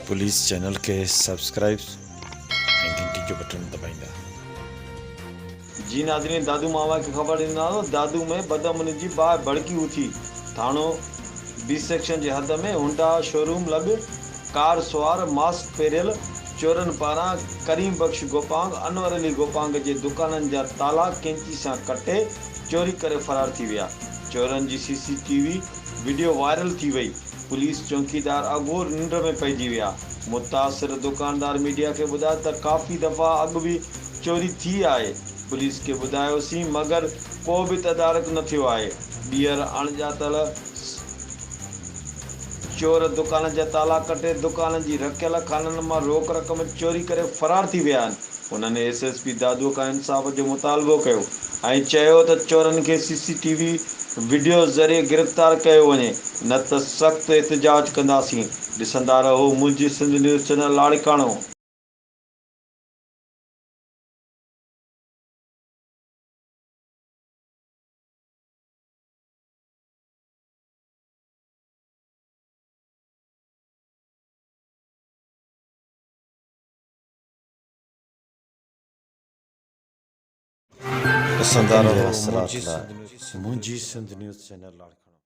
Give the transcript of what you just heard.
Police channel के subscribe ऐं घंटी जो बटन दबाईंदा। जी नाज़रीन, दादू मावा की ख़बर ॾींदा दादू में बदअमनी जी बाहि भड़की उथी। थाणो बी सेक्शन जे हद में हुंडा शोरूम लॻ कार सुवार मास्क पहिरियल चोरनि पारां करीम बख़्श गोपांग अनवर अली गोपांग जे दुकाननि जा ताला कैंची सां कटे चोरी करे फरार थी विया। चोरनि जी CCTV वीडियो वायरल थी वई। पुलिस चौकीदार अॻु निंड में पइजी विया। मुतासिर दुकानदार मीडिया खे ॿुधायो त काफ़ी दफ़ा अॻु बि चोरी थी आहे। पुलिस खे ॿुधायोसीं मगर को बि तदारक न थियो आहे। ॿीहर अणॼातल चोर दुकान जा ताला कटे दुकान जी रखियल खाननि मां रोक रक़म चोरी करे फरार थी विया आहिनि। उन्हनि SSP दादूअ खां इंसाफ़ जो मुतालबो कयो ऐं चयो त चोरनि खे CCTV वीडियो ज़रिए गिरफ़्तार कयो वञे, न त सख़्तु एहतिजाज कंदासीं। ॾिसंदा रहो मुंहिंजी सिंध न्यूज़ चैनल लाड़काणो। ॾिसंदा रहो मुंहिंजी सिंध न्यूज़ चैनल लाड़काणो।